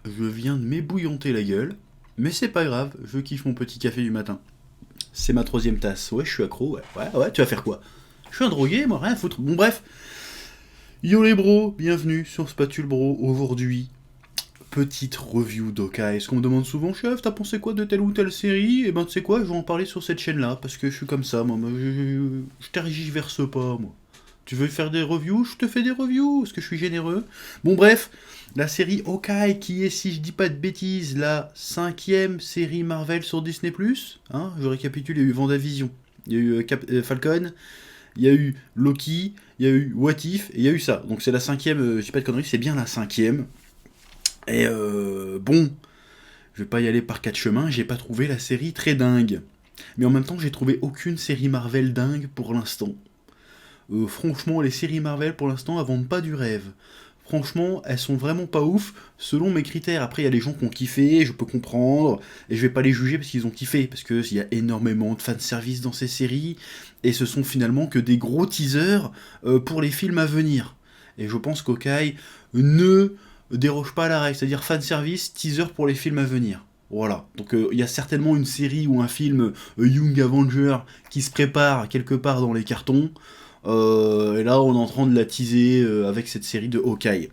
je viens de m'ébouillanter la gueule, mais c'est pas grave, je kiffe mon petit café du matin. C'est ma troisième tasse. Ouais, je suis accro, ouais, tu vas faire quoi? Je suis un drogué, moi, rien à foutre. Bon, bref. Yo les bros, bienvenue sur Spatule Bro. Aujourd'hui, petite review d'Okai. Est-ce qu'on me demande souvent, chef, t'as pensé quoi de telle ou telle série? Eh ben, tu sais quoi, je vais en parler sur cette chaîne-là, parce que je suis comme ça, moi. Je tergiverse pas, moi. Tu veux faire des reviews? Je te fais des reviews, parce que je suis généreux. Bon, bref, la série Hawkeye, qui est, si je dis pas de bêtises, la cinquième série Marvel sur Disney+. Hein, je récapitule, il y a eu WandaVision, il y a eu Falcon, il y a eu Loki, il y a eu What If, et il y a eu ça. Donc c'est la cinquième, je dis pas de conneries, c'est bien la cinquième. Et bon, je vais pas y aller par quatre chemins, j'ai pas trouvé la série très dingue. Mais en même temps, j'ai trouvé aucune série Marvel dingue pour l'instant. Franchement, les séries Marvel, pour l'instant, elles vendent pas du rêve. Franchement, elles sont vraiment pas ouf, selon mes critères. Après, il y a les gens qui ont kiffé, je peux comprendre, et je vais pas les juger parce qu'ils ont kiffé, parce qu'il y a énormément de fanservice dans ces séries, et ce sont finalement que des gros teasers pour les films à venir. Et je pense qu'Hawkeye ne déroge pas à la règle, c'est-à-dire fanservice, teaser pour les films à venir. Voilà, donc il y a certainement une série ou un film Young Avenger qui se prépare quelque part dans les cartons. Et là, on est en train de la teaser avec cette série de Hawkeye.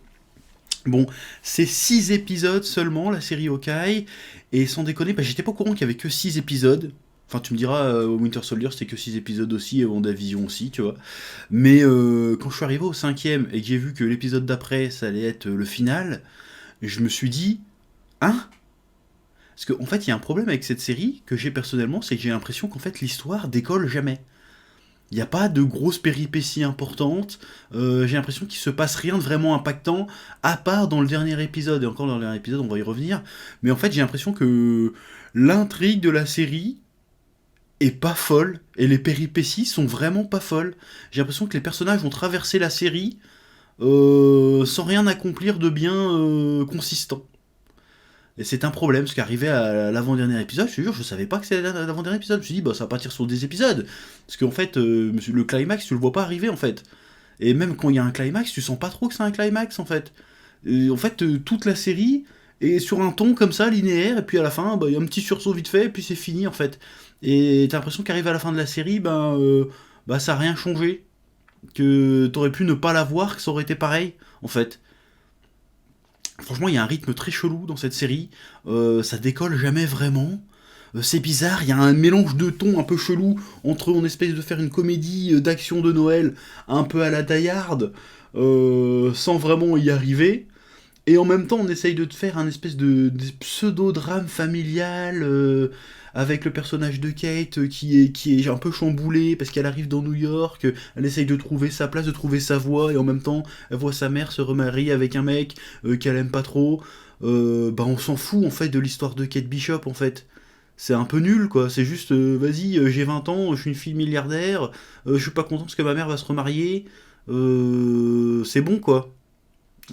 Bon, c'est 6 épisodes seulement, la série Hawkeye. Et sans déconner, bah, j'étais pas au courant qu'il y avait que 6 épisodes. Enfin, tu me diras, Winter Soldier, c'était que 6 épisodes aussi, et WandaVision aussi, tu vois. Mais quand je suis arrivé au cinquième et que j'ai vu que l'épisode d'après, ça allait être le final, je me suis dit, hein? Parce qu'en fait, il y a un problème avec cette série que j'ai personnellement, c'est que j'ai l'impression qu'en fait, l'histoire décolle jamais. Il n'y a pas de grosses péripéties importantes. J'ai l'impression qu'il se passe rien de vraiment impactant, à part dans le dernier épisode. Et encore dans le dernier épisode, on va y revenir. Mais en fait, j'ai l'impression que l'intrigue de la série est pas folle. Et les péripéties sont vraiment pas folles. J'ai l'impression que les personnages ont traversé la série sans rien accomplir de bien consistant. Et c'est un problème, parce qu'arrivé à l'avant-dernier épisode, je te jure, je savais pas que c'était l'avant-dernier épisode. Je me suis dit, bah ça va partir sur des épisodes. Parce qu'en fait, le climax, tu le vois pas arriver en fait. Et même quand il y a un climax, tu sens pas trop que c'est un climax en fait. Et, en fait, toute la série est sur un ton comme ça, linéaire, et puis à la fin, bah, il y a un petit sursaut vite fait, et puis c'est fini en fait. Et t'as l'impression qu'arrivé à la fin de la série, bah ça a rien changé. Que t'aurais pu ne pas la voir, que ça aurait été pareil en fait. Franchement, il y a un rythme très chelou dans cette série. Ça décolle jamais vraiment. C'est bizarre, il y a un mélange de tons un peu chelou entre on espèce de faire une comédie d'action de Noël un peu à la Die Hard, sans vraiment y arriver. Et en même temps, on essaye de te faire un espèce de pseudo-drame familial avec le personnage de Kate qui est un peu chamboulé parce qu'elle arrive dans New York, elle essaye de trouver sa place, de trouver sa voie, et en même temps, elle voit sa mère se remarier avec un mec qu'elle aime pas trop. Bah, on s'en fout en fait de l'histoire de Kate Bishop en fait. C'est un peu nul quoi, c'est juste vas-y, j'ai 20 ans, je suis une fille milliardaire, je suis pas content parce que ma mère va se remarier, c'est bon quoi.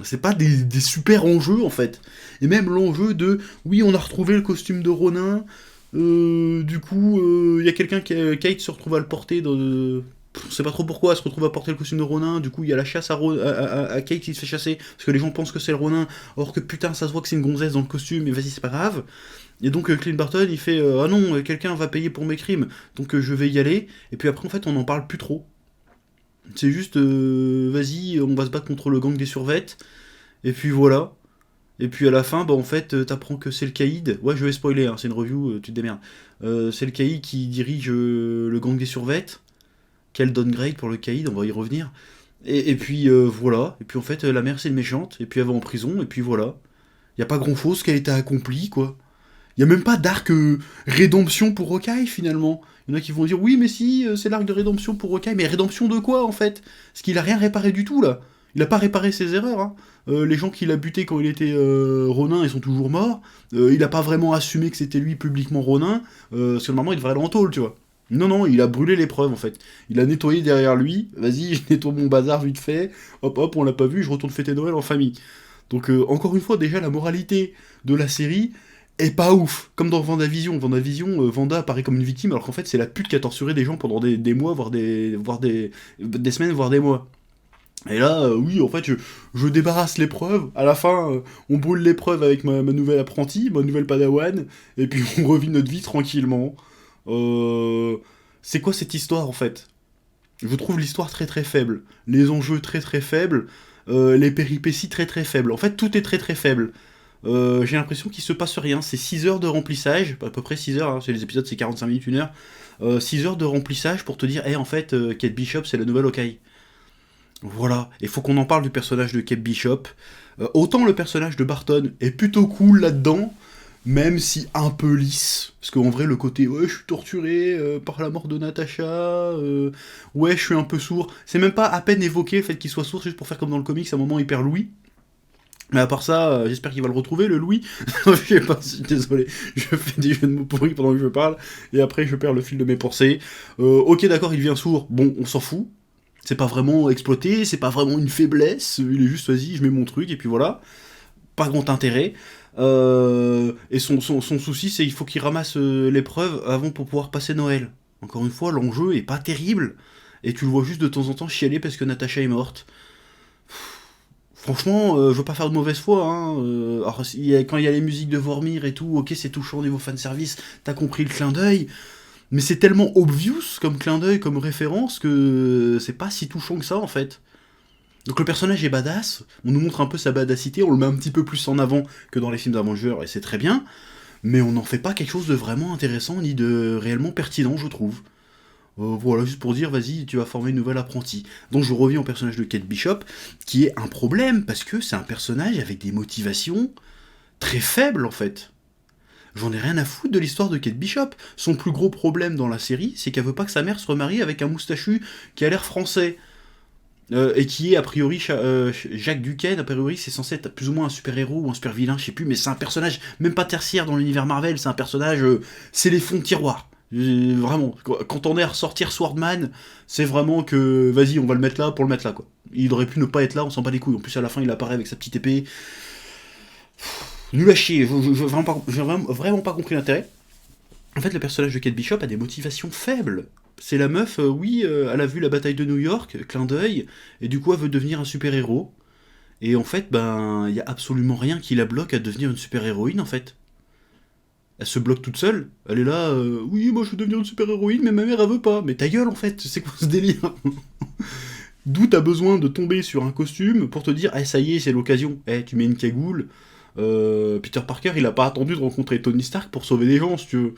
C'est pas des super enjeux en fait. Et même l'enjeu de oui, on a retrouvé le costume de Ronin, du coup, il y a quelqu'un qui. Kate se retrouve à le porter dans. On sait pas trop pourquoi elle se retrouve à porter le costume de Ronin, du coup il y a la chasse à Kate qui se fait chasser, parce que les gens pensent que c'est le Ronin, or que putain ça se voit que c'est une gonzesse dans le costume, mais vas-y c'est pas grave. Et donc Clint Barton il fait ah non, quelqu'un va payer pour mes crimes, donc je vais y aller, et puis après en fait on en parle plus trop. C'est juste vas-y, on va se battre contre le gang des survettes, et puis voilà. Et puis à la fin, bah en fait, t'apprends que c'est le caïd. Ouais, je vais spoiler, hein, c'est une review, tu te démerdes. C'est le caïd qui dirige le gang des survettes. Quel downgrade pour le caïd, on va y revenir. Et puis voilà. Et puis en fait, la mère c'est une méchante. Et puis elle va en prison. Et puis voilà. Y a pas grand chose qui a été accompli, quoi. Y a même pas d'arc rédemption pour Hawkeye finalement. Il y en a qui vont dire oui, mais si, c'est l'arc de rédemption pour Hawkeye. Mais rédemption de quoi en fait? Parce qu'il a rien réparé du tout là. Il a pas réparé ses erreurs. Hein. Les gens qu'il a butés quand il était Ronin, ils sont toujours morts. Il a pas vraiment assumé que c'était lui publiquement Ronin. Parce que normalement, il devrait aller en tôle, tu vois. Non, non, il a brûlé les preuves en fait. Il a nettoyé derrière lui. Vas-y, je nettoie mon bazar vite fait. Hop, hop, on l'a pas vu, je retourne fêter Noël en famille. Donc, encore une fois, déjà, la moralité de la série est pas ouf. Comme dans Vendavision. Vendavision, Vanda apparaît comme une victime, alors qu'en fait, c'est la pute qui a torturé des gens pendant des mois, voire des semaines, voire des mois. Et là, oui, en fait, je débarrasse l'épreuve. À la fin, on brûle l'épreuve avec ma nouvelle apprentie, ma nouvelle padawan, et puis on revit notre vie tranquillement. Euh, c'est quoi cette histoire, en fait? Je trouve l'histoire très très faible. Les enjeux très très faibles. Les péripéties très très faibles. En fait, tout est très très faible. J'ai l'impression qu'il se passe rien. C'est 6 heures de remplissage, à peu près 6 heures, hein, c'est les épisodes, c'est 45 minutes, 1 heure. 6 heures de remplissage pour te dire, en fait, Kate Bishop, c'est la nouvelle Hawkeye. Voilà, il faut qu'on en parle du personnage de Kate Bishop. Autant le personnage de Barton est plutôt cool là-dedans, même si un peu lisse. Parce qu'en vrai, le côté ouais, je suis torturé par la mort de Natasha, ouais, je suis un peu sourd. C'est même pas à peine évoqué le fait qu'il soit sourd, juste pour faire comme dans le comics, à un moment il perd Louis. Mais à part ça, j'espère qu'il va le retrouver, le Louis. Je sais pas, désolé, je fais des jeux de mots pourris pendant que je parle, et après je perds le fil de mes pensées. Ok, d'accord, il devient sourd, bon, on s'en fout. C'est pas vraiment exploité, c'est pas vraiment une faiblesse, il est juste, vas-y, je mets mon truc, et puis voilà. Pas grand intérêt. Et son souci, c'est qu'il faut qu'il ramasse l'épreuve avant pour pouvoir passer Noël. Encore une fois, l'enjeu est pas terrible, et tu le vois juste de temps en temps chialer parce que Natasha est morte. Franchement, je veux pas faire de mauvaise foi, hein. Alors, quand il y a les musiques de Vormir et tout, ok, c'est touchant au niveau fanservice, t'as compris le clin d'œil, mais c'est tellement obvious comme clin d'œil, comme référence, que c'est pas si touchant que ça, en fait. Donc le personnage est badass, on nous montre un peu sa badassité, on le met un petit peu plus en avant que dans les films d'Avengers, et c'est très bien, mais on n'en fait pas quelque chose de vraiment intéressant, ni de réellement pertinent, je trouve. Voilà, juste pour dire, vas-y, tu vas former une nouvelle apprentie. Donc je reviens au personnage de Kate Bishop, qui est un problème, parce que c'est un personnage avec des motivations très faibles, en fait. J'en ai rien à foutre de l'histoire de Kate Bishop. Son plus gros problème dans la série, c'est qu'elle veut pas que sa mère se remarie avec un moustachu qui a l'air français. Et qui est, a priori, Jacques Duquesne, a priori, c'est censé être plus ou moins un super-héros ou un super-vilain, je sais plus, mais c'est un personnage, même pas tertiaire dans l'univers Marvel, c'est un personnage, c'est les fonds de tiroir. Vraiment, quand on est à ressortir Swordman, c'est vraiment que, vas-y, on va le mettre là pour le mettre là, quoi. Il aurait pu ne pas être là, on s'en bat les couilles. En plus, à la fin, il apparaît avec sa petite épée. Nul à chier, j'ai vraiment pas compris l'intérêt. En fait, le personnage de Kate Bishop a des motivations faibles. C'est la meuf, oui, elle a vu la bataille de New York, clin d'œil, et du coup elle veut devenir un super-héros. Et en fait, ben, il y a absolument rien qui la bloque à devenir une super-héroïne, en fait. Elle se bloque toute seule, elle est là, oui, moi je veux devenir une super-héroïne, mais ma mère elle veut pas. Mais ta gueule, en fait, c'est quoi ce délire? D'où t'as besoin de tomber sur un costume pour te dire, eh, ça y est, c'est l'occasion. Eh, tu mets une cagoule. Peter Parker, il a pas attendu de rencontrer Tony Stark pour sauver des gens, si tu veux.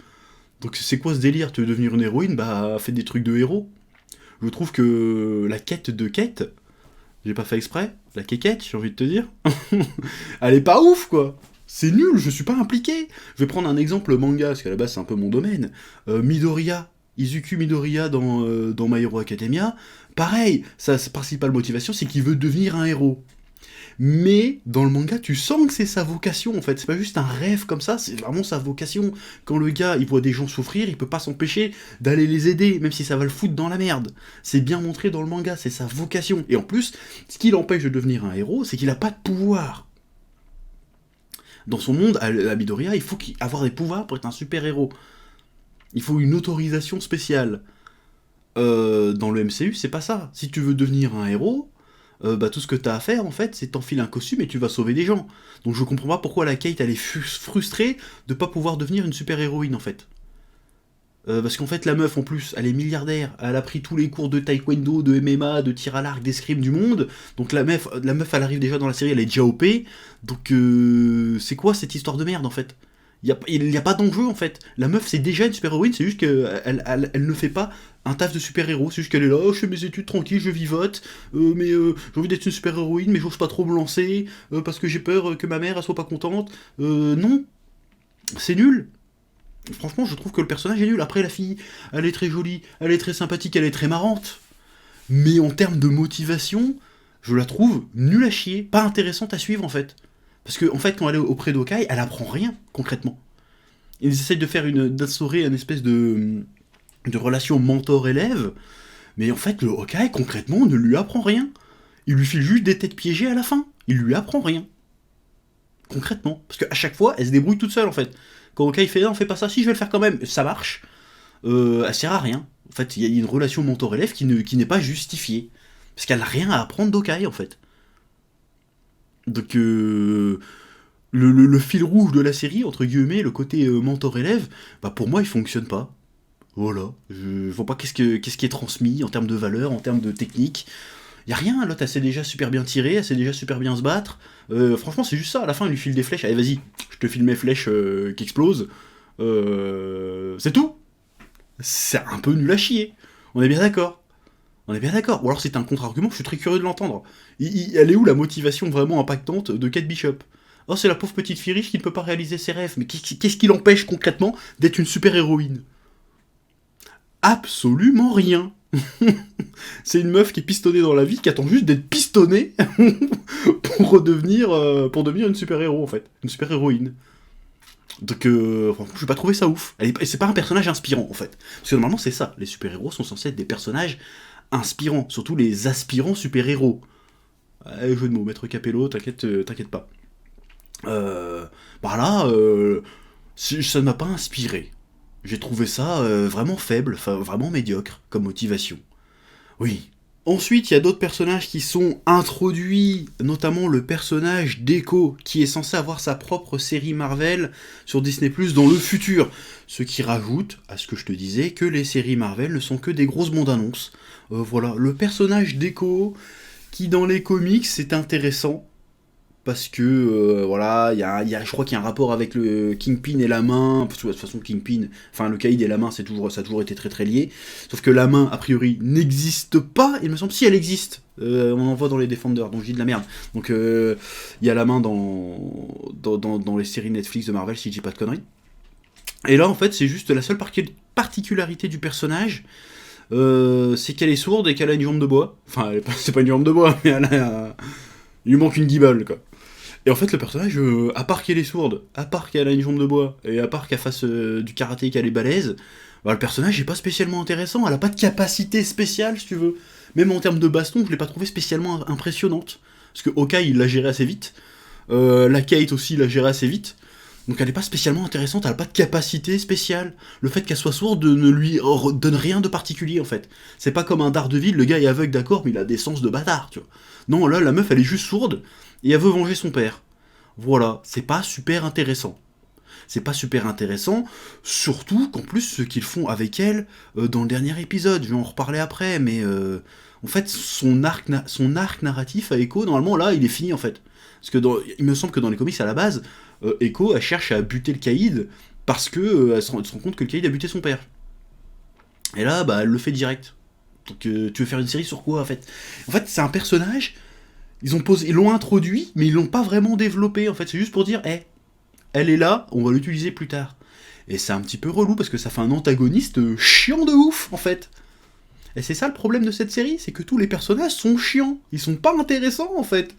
Donc c'est quoi ce délire? Tu veux devenir une héroïne? Bah fais des trucs de héros. Je trouve que la quête de Kate, j'ai pas fait exprès, la quéquette, j'ai envie de te dire, elle est pas ouf quoi. C'est nul, je suis pas impliqué. Je vais prendre un exemple manga, parce qu'à la base c'est un peu mon domaine. Midoriya, Izuku Midoriya dans My Hero Academia, pareil, sa principale motivation c'est qu'il veut devenir un héros. Mais dans le manga, tu sens que c'est sa vocation en fait. C'est pas juste un rêve comme ça, c'est vraiment sa vocation. Quand le gars il voit des gens souffrir, il peut pas s'empêcher d'aller les aider, même si ça va le foutre dans la merde. C'est bien montré dans le manga, c'est sa vocation. Et en plus, ce qui l'empêche de devenir un héros, c'est qu'il a pas de pouvoir. Dans son monde, à Midoriya, il faut avoir des pouvoirs pour être un super héros. Il faut une autorisation spéciale. Dans le MCU, c'est pas ça. Si tu veux devenir un héros, bah tout ce que t'as à faire en fait, c'est t'enfiler un costume et tu vas sauver des gens. Donc je comprends pas pourquoi la Kate elle est frustrée de pas pouvoir devenir une super héroïne en fait. Parce qu'en fait la meuf en plus, elle est milliardaire, elle a pris tous les cours de taekwondo, de MMA, de tir à l'arc, d'escrime du monde. Donc la meuf elle arrive déjà dans la série, elle est déjà OP. Donc c'est quoi cette histoire de merde en fait? Il y a pas d'enjeu en fait. La meuf c'est déjà une super héroïne, c'est juste qu'elle elle ne fait pas un taf de super héros. C'est juste qu'elle est là, oh, je fais mes études tranquille, je vivote, mais j'ai envie d'être une super héroïne, mais j'ose pas trop me lancer parce que j'ai peur que ma mère elle soit pas contente. Non, c'est nul. Franchement, je trouve que le personnage est nul. Après, la fille, elle est très jolie, elle est très sympathique, elle est très marrante. Mais en termes de motivation, je la trouve nulle à chier, pas intéressante à suivre en fait. Parce que en fait, quand elle est auprès d'Okai, elle apprend rien concrètement. Ils essayent de faire d'instaurer une espèce de relation mentor-élève, mais en fait, le Hawkeye concrètement ne lui apprend rien. Il lui file juste des têtes piégées à la fin. Il lui apprend rien. Concrètement. Parce qu'à chaque fois, elle se débrouille toute seule en fait. Quand Hawkeye fait non, fais pas ça, si je vais le faire quand même, ça marche. Elle sert à rien. En fait, il y a une relation mentor-élève qui n'est pas justifiée. Parce qu'elle n'a rien à apprendre d'Hawkeye, en fait. Donc, le fil rouge de la série, entre guillemets, le côté mentor-élève, bah pour moi, il fonctionne pas. Voilà. Je vois pas qu'est-ce qui est transmis en termes de valeur, en termes de technique. Y a rien, l'autre, elle sait déjà super bien tirer, elle sait déjà super bien se battre. Franchement, c'est juste ça. À la fin, il lui file des flèches. Allez, vas-y, je te file mes flèches qui explosent. C'est tout. C'est un peu nul à chier. On est bien d'accord. On est bien d'accord. Ou alors c'est un contre-argument, je suis très curieux de l'entendre. Elle est où la motivation vraiment impactante de Kate Bishop? Oh, c'est la pauvre petite fille riche qui ne peut pas réaliser ses rêves. Mais qu'est-ce qui l'empêche concrètement d'être une super-héroïne? Absolument rien. C'est une meuf qui est pistonnée dans la vie, qui attend juste d'être pistonnée pour devenir une super-héros, en fait. Une super-héroïne. Donc, franchement, je vais pas trouver ça ouf. C'est pas un personnage inspirant, en fait. Parce que normalement, c'est ça. Les super-héros sont censés être des personnages inspirants. Surtout les aspirants super-héros. Jeu de mots, Maître Capello, t'inquiète pas. Bah là, ça ne m'a pas inspiré. J'ai trouvé ça vraiment faible, enfin vraiment médiocre comme motivation. Oui. Ensuite, il y a d'autres personnages qui sont introduits, notamment le personnage d'Echo, qui est censé avoir sa propre série Marvel sur Disney+, dans le futur. Ce qui rajoute à ce que je te disais, que les séries Marvel ne sont que des grosses bandes-annonces. Voilà, le personnage d'Echo, qui dans les comics c'est intéressant, parce que voilà, je crois qu'il y a un rapport avec le Kingpin et la main, parce que de toute façon Kingpin, enfin le Caïd et la main, ça a toujours été très très lié, sauf que la main a priori n'existe pas, il me semble, si elle existe, on en voit dans les Defenders, donc je dis de la merde, donc il y a la main dans les séries Netflix de Marvel, si je dis pas de conneries, et là en fait c'est juste la seule particularité du personnage, c'est qu'elle est sourde et qu'elle a une jambe de bois, enfin c'est pas une jambe de bois, mais il lui manque une guibole quoi. Et en fait, le personnage, à part qu'elle est sourde, à part qu'elle a une jambe de bois, et à part qu'elle fasse du karaté et qu'elle est balèze, bah, le personnage est pas spécialement intéressant, elle a pas de capacité spéciale, si tu veux. Même en termes de baston, je l'ai pas trouvé spécialement impressionnante. Parce que Hawkeye, il l'a géré assez vite. La Kate aussi, il l'a géré assez vite. Donc elle est pas spécialement intéressante, elle a pas de capacité spéciale. Le fait qu'elle soit sourde ne lui donne rien de particulier, en fait. C'est pas comme un Daredevil, le gars est aveugle, d'accord, mais il a des sens de bâtard, tu vois. Non, là, la meuf, elle est juste sourde, et elle veut venger son père. Voilà, c'est pas super intéressant. C'est pas super intéressant, surtout qu'en plus, ce qu'ils font avec elle, dans le dernier épisode, je vais en reparler après, mais en fait, son arc narratif à Echo, normalement, là, il est fini, en fait. Parce que il me semble que dans les comics, à la base, Echo, elle cherche à buter le Caïd, parce que elle se rend compte que le Caïd a buté son père. Et là, bah, elle le fait direct. Donc, tu veux faire une série sur quoi, en fait? En fait, c'est un personnage... Ils l'ont introduit, mais ils l'ont pas vraiment développé, en fait. C'est juste pour dire, elle est là, on va l'utiliser plus tard. Et c'est un petit peu relou, parce que ça fait un antagoniste chiant de ouf, en fait. Et c'est ça le problème de cette série, c'est que tous les personnages sont chiants. Ils sont pas intéressants, en fait.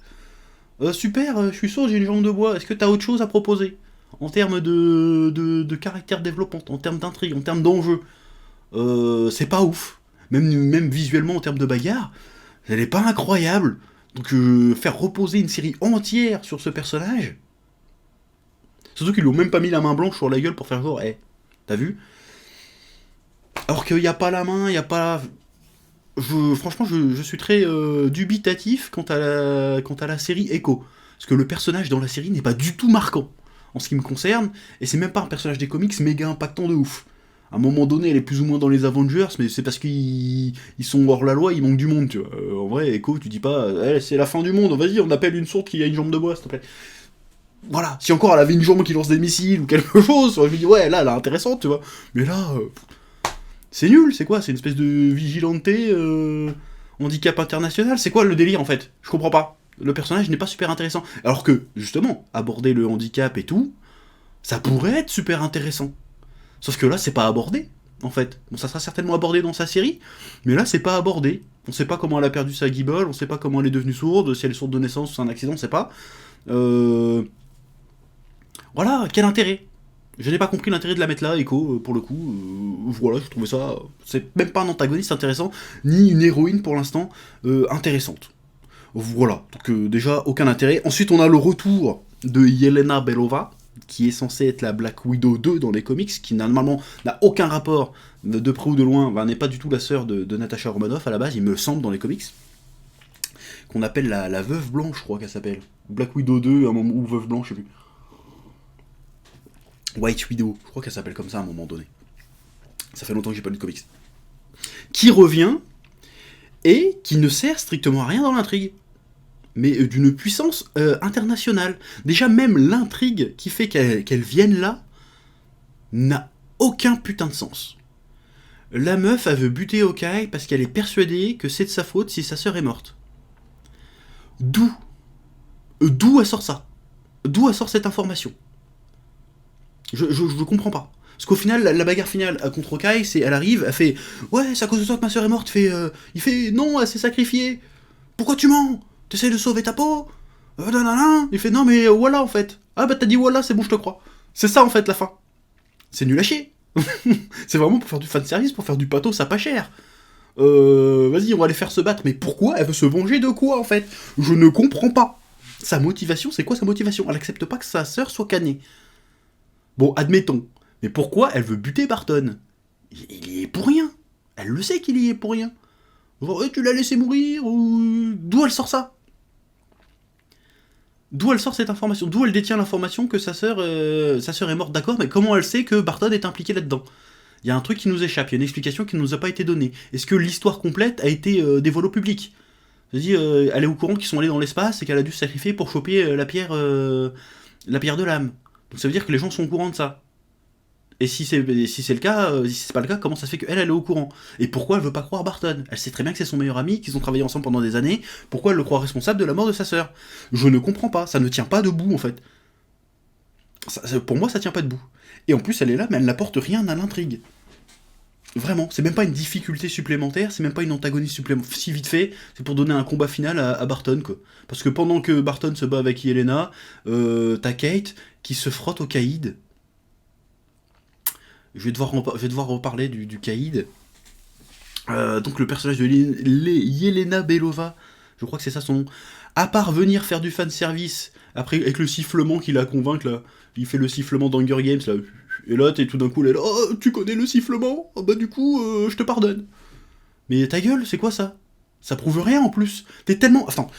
Super, je suis sourd, j'ai une jambe de bois. Est-ce que t'as autre chose à proposer? En termes de caractère développant, en termes d'intrigue, en termes d'enjeu. C'est pas ouf. Même visuellement, en termes de bagarre, elle est pas incroyable. Donc faire reposer une série entière sur ce personnage, surtout qu'ils lui ont même pas mis la main blanche sur la gueule pour faire genre, t'as vu? Alors qu'il n'y a pas la main, il n'y a pas... Franchement, je suis très dubitatif quant à la série Echo. Parce que le personnage dans la série n'est pas du tout marquant, en ce qui me concerne, et c'est même pas un personnage des comics méga impactant de ouf. À un moment donné, elle est plus ou moins dans les Avengers, mais c'est parce qu'ils sont hors la loi, il manque du monde, tu vois. En vrai, Echo, tu dis pas, c'est la fin du monde, vas-y, on appelle une sourde qui a une jambe de bois, s'il te plaît. Voilà, si encore elle avait une jambe qui lance des missiles ou quelque chose, je me dis, ouais, là, elle est intéressante, tu vois. Mais là, c'est nul, c'est quoi? C'est une espèce de vigilante handicap international? C'est quoi le délire, en fait? Je comprends pas. Le personnage n'est pas super intéressant. Alors que, justement, aborder le handicap et tout, ça pourrait être super intéressant. Sauf que là, c'est pas abordé, en fait. Bon, ça sera certainement abordé dans sa série, mais là, c'est pas abordé. On sait pas comment elle a perdu sa guibole, on sait pas comment elle est devenue sourde, si elle est sourde de naissance ou c'est un accident, on sait pas. Voilà, quel intérêt? Je n'ai pas compris l'intérêt de la mettre là, Echo, pour le coup. Voilà, je trouvais ça... C'est même pas un antagoniste intéressant, ni une héroïne, pour l'instant, intéressante. Voilà, donc déjà, aucun intérêt. Ensuite, on a le retour de Yelena Belova, qui est censée être la Black Widow 2 dans les comics, qui normalement n'a aucun rapport, de près ou de loin, n'est pas du tout la sœur de Natasha Romanoff à la base, il me semble, dans les comics. qu'on appelle la Veuve Blanche, je crois qu'elle s'appelle. Black Widow 2, un moment, ou Veuve Blanche, je sais plus. White Widow, je crois qu'elle s'appelle comme ça à un moment donné. Ça fait longtemps que j'ai pas lu de comics. Qui revient et qui ne sert strictement à rien dans l'intrigue. Mais d'une puissance internationale. Déjà, même l'intrigue qui fait qu'elle vienne là n'a aucun putain de sens. La meuf, elle veut buter Hawkeye parce qu'elle est persuadée que c'est de sa faute si sa sœur est morte. D'où elle sort ça? D'où elle sort cette information? Je comprends pas. Parce qu'au final, la bagarre finale contre Hawkeye, elle arrive, elle fait « Ouais, c'est à cause de toi que ma sœur est morte. » Il fait « Non, elle s'est sacrifiée. Pourquoi tu mens? T'essayes de sauver ta peau ?» Il fait « Non, mais voilà en fait. » Ah bah t'as dit voilà, c'est bon, je te crois. C'est ça en fait la fin. C'est nul à chier. C'est vraiment pour faire du fanservice, pour faire du pathos, ça pas cher. Vas-y, on va aller faire se battre. Mais pourquoi elle veut se venger de quoi en fait? Je ne comprends pas. Sa motivation, c'est quoi sa motivation? Elle accepte pas que sa sœur soit cannée. Bon, admettons. Mais pourquoi elle veut buter Barton? Il y est pour rien. Elle le sait qu'il y est pour rien. Genre, tu l'as laissé mourir ou... D'où elle sort ça? D'où elle sort cette information? D'où elle détient l'information que sa sœur est morte? D'accord, mais comment elle sait que Barton est impliqué là-dedans? Il y a un truc qui nous échappe, il y a une explication qui ne nous a pas été donnée. Est-ce que l'histoire complète a été dévoilée au public? C'est-à-dire, elle est au courant qu'ils sont allés dans l'espace et qu'elle a dû se sacrifier pour choper la pierre de l'âme. Donc ça veut dire que les gens sont au courant de ça. Et si c'est le cas, si c'est pas le cas, comment ça se fait qu'elle est au courant? Et pourquoi elle veut pas croire Barton? Elle sait très bien que c'est son meilleur ami, qu'ils ont travaillé ensemble pendant des années. Pourquoi elle le croit responsable de la mort de sa sœur? Je ne comprends pas, ça ne tient pas debout en fait. Pour moi, ça tient pas debout. Et en plus, elle est là, mais elle n'apporte rien à l'intrigue. Vraiment, c'est même pas une difficulté supplémentaire, c'est même pas une antagoniste supplémentaire. Si vite fait, c'est pour donner un combat final à Barton, quoi. Parce que pendant que Barton se bat avec Yelena, t'as Kate qui se frotte au caïd. Je vais devoir reparler du caïd. Donc le personnage de Yelena Belova, je crois que c'est ça son nom, à part venir faire du fanservice, après avec le sifflement qui la convainc, là, il fait le sifflement d'Hunger Games, là, et là t'es tout d'un coup là, oh, tu connais le sifflement? Oh, bah du coup, je te pardonne. Mais ta gueule, c'est quoi ça? Ça prouve rien en plus. T'es tellement... Attends,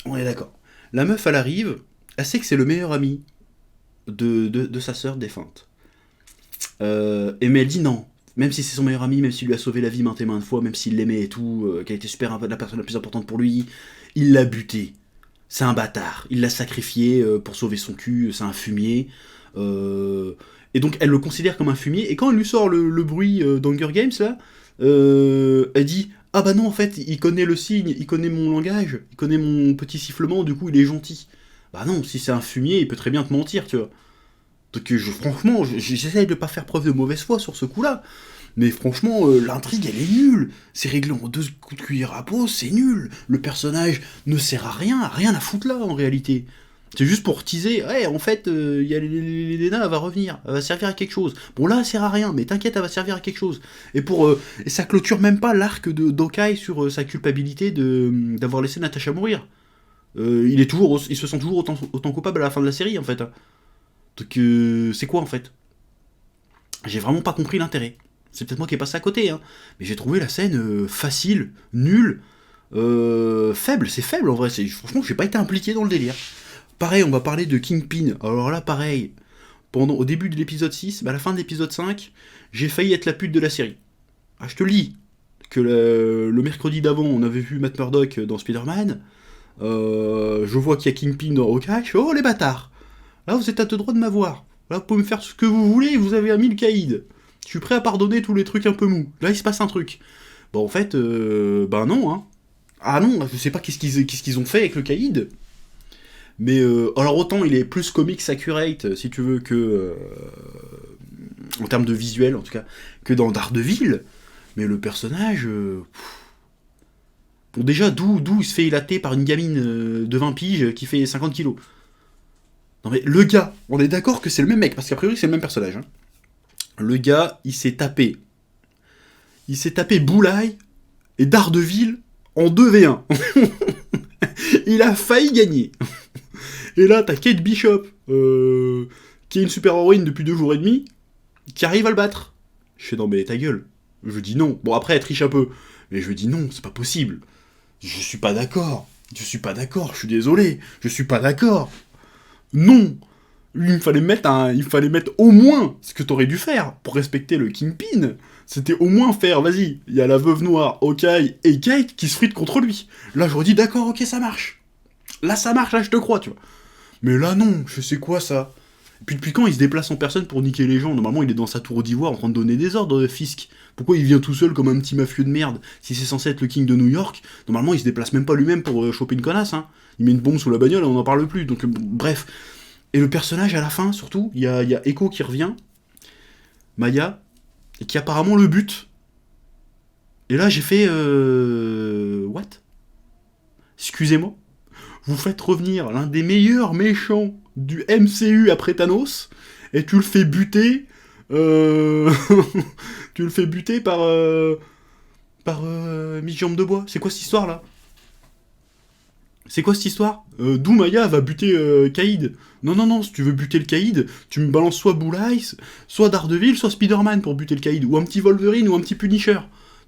on est d'accord. La meuf, elle arrive, elle sait que c'est le meilleur ami de sa sœur défunte. Mais elle dit non. Même si c'est son meilleur ami, même s'il lui a sauvé la vie maintes et maintes fois, même s'il l'aimait et tout, qu'elle était la personne la plus importante pour lui, il l'a buté. C'est un bâtard. Il l'a sacrifié pour sauver son cul, c'est un fumier. Et donc elle le considère comme un fumier, et quand elle lui sort le bruit d'Hunger Games, là, elle dit « Ah bah non, en fait, il connaît le signe, il connaît mon langage, il connaît mon petit sifflement, du coup il est gentil. » Bah non, si c'est un fumier, il peut très bien te mentir, tu vois. Donc franchement, j'essaye de pas faire preuve de mauvaise foi sur ce coup-là. Mais franchement, l'intrigue, elle est nulle. C'est réglé en 2 coups de cuillère à peau, c'est nul. Le personnage ne sert à rien à foutre là, en réalité. C'est juste pour teaser, ouais, en fait, Yelena, elle va revenir, elle va servir à quelque chose. Bon, là, elle sert à rien, mais t'inquiète, elle va servir à quelque chose. Et et ça clôture même pas l'arc de d'Hawkeye sur sa culpabilité d'avoir laissé Natasha mourir. Il se sent toujours autant coupable à la fin de la série, en fait. Donc, c'est quoi, en fait? J'ai vraiment pas compris l'intérêt. C'est peut-être moi qui ai passé à côté, hein. Mais j'ai trouvé la scène facile, nulle, faible. C'est faible, en vrai. Franchement, j'ai pas été impliqué dans le délire. Pareil, on va parler de Kingpin. Alors là, pareil, au début de l'épisode 6, à la fin de l'épisode 5, j'ai failli être la pute de la série. Ah, je te lis que le mercredi d'avant, on avait vu Matt Murdock dans Spider-Man. Je vois qu'il y a Kingpin dans Hawkeye. Je fais, oh les bâtards! Là, vous êtes à deux droits de m'avoir. Là, vous pouvez me faire ce que vous voulez, vous avez mis le caïd. Je suis prêt à pardonner tous les trucs un peu mous. Là, il se passe un truc. Bon, en fait, ben non, hein. Ah non, je sais pas qu'est-ce qu'ils ont fait avec le caïd. Mais, alors autant il est plus comics accurate, si tu veux, que... en termes de visuel, en tout cas, que dans Daredevil. Mais le personnage... Bon, déjà, d'où il se fait élater par une gamine de 20 piges qui fait 50 kilos. Non mais le gars, on est d'accord que c'est le même mec, parce qu'a priori c'est le même personnage. Hein. Le gars, il s'est tapé Boulaye et Daredevil en 2v1. Il a failli gagner. Et là, t'as Kate Bishop, qui est une super-héroïne depuis 2 jours et demi, qui arrive à le battre. Je fais non mais ta gueule. Je dis non. Bon après, elle triche un peu. Mais je dis non, c'est pas possible. Je suis pas d'accord. Je suis pas d'accord, je suis désolé. Je suis pas d'accord. Non. Il fallait mettre au moins ce que t'aurais dû faire pour respecter le Kingpin. C'était au moins faire, vas-y, il y a la veuve noire, Hawkeye et Kate qui se fritent contre lui. Là, j'aurais dit, d'accord, ok, ça marche. Là, ça marche, là, je te crois, tu vois. Mais là, non, je sais quoi, ça. Et puis depuis quand il se déplace en personne pour niquer les gens? Normalement, il est dans sa tour d'ivoire en train de donner des ordres, Fisk. Pourquoi il vient tout seul comme un petit mafieux de merde? Si c'est censé être le king de New York, normalement, il se déplace même pas lui-même pour choper une connasse, hein. Il met une bombe sous la bagnole et on n'en parle plus. Donc, bref. Et le personnage, à la fin, surtout, il y a Echo qui revient, Maya, et qui apparemment le bute. Et là, j'ai fait... What? Excusez-moi. Vous faites revenir l'un des meilleurs méchants du MCU après Thanos, et tu le fais buter... tu le fais buter par... Miss Jambe de Bois. C'est quoi cette histoire-là? C'est quoi cette histoire? D'où Maya va buter Caïd? Non, non, non, si tu veux buter le Caïd, tu me balances soit Bull Ice, soit Daredevil, soit Spider-Man pour buter le Caïd, ou un petit Wolverine, ou un petit Punisher.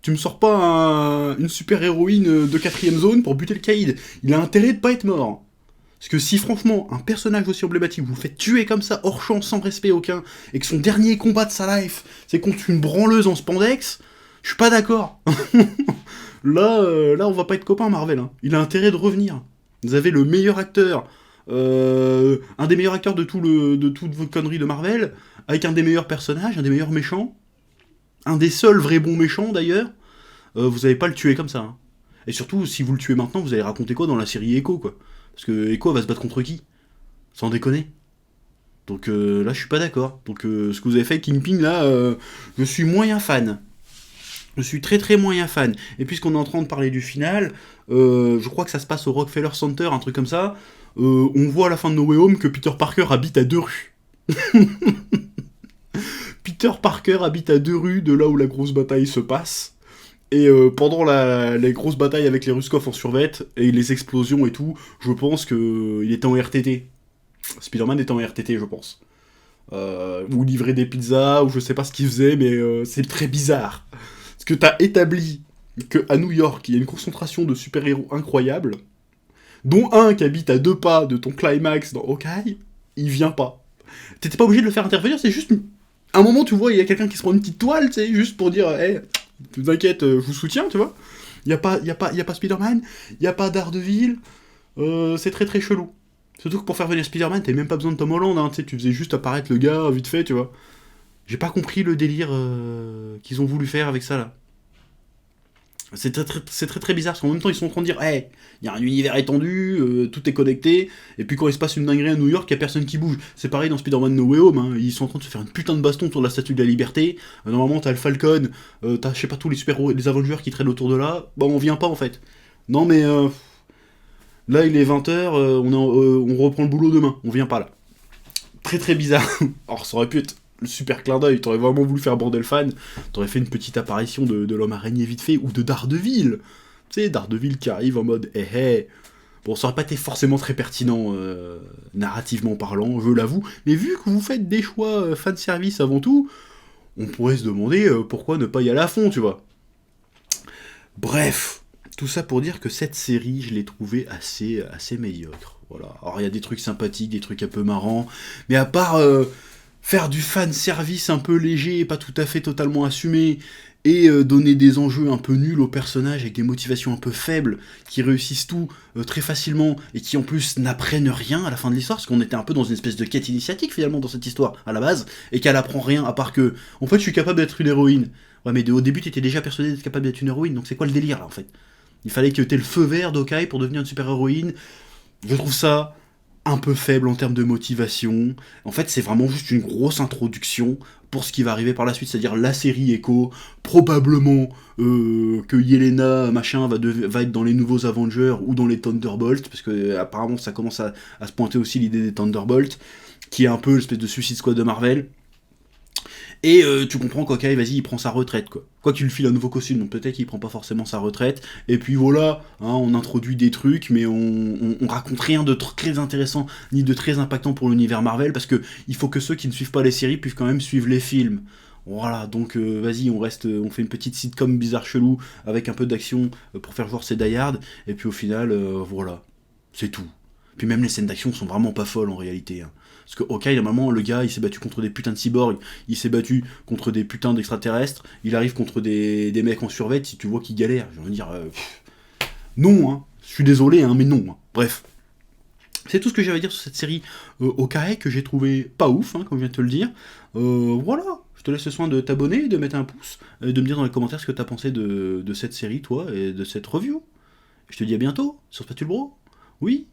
Tu me sors pas une super-héroïne de 4ème zone pour buter le Caïd. Il a intérêt de pas être mort. Parce que si franchement, un personnage aussi emblématique, vous le faites tuer comme ça, hors champ, sans respect aucun, et que son dernier combat de sa life, c'est contre une branleuse en spandex, je suis pas d'accord. Là, on va pas être copains, Marvel. Hein. Il a intérêt de revenir. Vous avez le meilleur acteur, un des meilleurs acteurs de toutes vos conneries de Marvel, avec un des meilleurs personnages, un des meilleurs méchants, un des seuls vrais bons méchants d'ailleurs. Vous allez pas le tuer comme ça. Hein. Et surtout, si vous le tuez maintenant, vous allez raconter quoi dans la série Echo, quoi? Parce que Echo va se battre contre qui? Sans déconner. Donc là, je suis pas d'accord. Donc ce que vous avez fait, Kingpin, là, je suis moyen fan. Je suis très très moyen fan. Et puisqu'on est en train de parler du final, je crois que ça se passe au Rockefeller Center, un truc comme ça. On voit à la fin de No Way Home que Peter Parker habite à 2 rues. Peter Parker habite à 2 rues de là où la grosse bataille se passe. Et pendant les grosses batailles avec les Ruskov en survette, et les explosions et tout, je pense qu'il était en RTT. Spider-Man était en RTT, je pense. Ou livrer des pizzas, ou je sais pas ce qu'il faisait, mais c'est très bizarre. Parce que t'as établi qu'à New York, il y a une concentration de super-héros incroyables, dont un qui habite à 2 pas de ton climax dans Hawkeye, il vient pas. T'étais pas obligé de le faire intervenir, c'est juste... un moment, tu vois, il y a quelqu'un qui se prend une petite toile, tu sais, juste pour dire, hey, ne vous inquiète, je vous soutiens, tu vois. Y a pas Spider-Man, y a pas Daredevil, c'est très très chelou. Surtout que pour faire venir Spider-Man, t'avais même pas besoin de Tom Holland, hein, tu sais, tu faisais juste apparaître le gars, vite fait, tu vois. J'ai pas compris le délire qu'ils ont voulu faire avec ça, là. C'est très très bizarre, parce qu'en même temps, ils sont en train de dire, hey, il y a un univers étendu, tout est connecté, et puis quand il se passe une dinguerie à New York, il y a personne qui bouge. C'est pareil dans Spider-Man No Way Home, hein, ils sont en train de se faire une putain de baston autour de la Statue de la Liberté. Normalement, t'as le Falcon, t'as, je sais pas, tous les super les Avengers qui traînent autour de là. Bah, on vient pas, en fait. Non, mais là, il est 20h, on reprend le boulot demain, on vient pas, là. Très très bizarre. Alors, ça aurait pu être le super clin d'œil, t'aurais vraiment voulu faire bordel fan, t'aurais fait une petite apparition de l'homme araignée vite fait, ou de Daredevil. Tu sais, Daredevil qui arrive en mode eh hey. Bon, ça aurait pas été forcément très pertinent, narrativement parlant, je l'avoue, mais vu que vous faites des choix fanservice avant tout, on pourrait se demander pourquoi ne pas y aller à fond, tu vois. Bref, tout ça pour dire que cette série, je l'ai trouvée assez médiocre. Voilà. Alors, il y a des trucs sympathiques, des trucs un peu marrants, mais à part... faire du fan service un peu léger, pas tout à fait totalement assumé, et donner des enjeux un peu nuls aux personnages avec des motivations un peu faibles, qui réussissent tout très facilement, et qui en plus n'apprennent rien à la fin de l'histoire, parce qu'on était un peu dans une espèce de quête initiatique finalement dans cette histoire, à la base, et qu'elle apprend rien, à part que, en fait je suis capable d'être une héroïne. Ouais mais au début t'étais déjà persuadé d'être capable d'être une héroïne, donc c'est quoi le délire là en fait? Il fallait que t'aies le feu vert d'Hawkeye pour devenir une super héroïne. Je trouve ça un peu faible en termes de motivation. En fait, c'est vraiment juste une grosse introduction pour ce qui va arriver par la suite, c'est-à-dire la série Echo, probablement que Yelena, machin, va être dans les nouveaux Avengers ou dans les Thunderbolts, parce que apparemment ça commence à se pointer aussi l'idée des Thunderbolts, qui est un peu l'espèce de Suicide Squad de Marvel. Et tu comprends qu'Hawkeye, vas-y, il prend sa retraite, quoi. Quoi qu'il file un nouveau costume, donc peut-être qu'il prend pas forcément sa retraite. Et puis voilà, hein, on introduit des trucs, mais on raconte rien de très intéressant, ni de très impactant pour l'univers Marvel, parce que il faut que ceux qui ne suivent pas les séries puissent quand même suivre les films. Voilà, donc vas-y, on fait une petite sitcom bizarre chelou avec un peu d'action pour faire genre c'est Die Hard, et puis au final, voilà, c'est tout. Puis même les scènes d'action sont vraiment pas folles en réalité. Hein. Parce que ok, normalement, le gars, il s'est battu contre des putains de cyborgs, il s'est battu contre des putains d'extraterrestres, il arrive contre des mecs en survêt, si tu vois qu'ils galèrent, je veux dire, non, hein, je suis désolé, hein, mais non. Hein. Bref. C'est tout ce que j'avais à dire sur cette série au carré que j'ai trouvé pas ouf, hein, comme je viens de te le dire. Voilà, je te laisse le soin de t'abonner, de mettre un pouce, et de me dire dans les commentaires ce que t'as pensé de cette série, toi, et de cette review. Je te dis à bientôt sur Spatule Bro. Oui,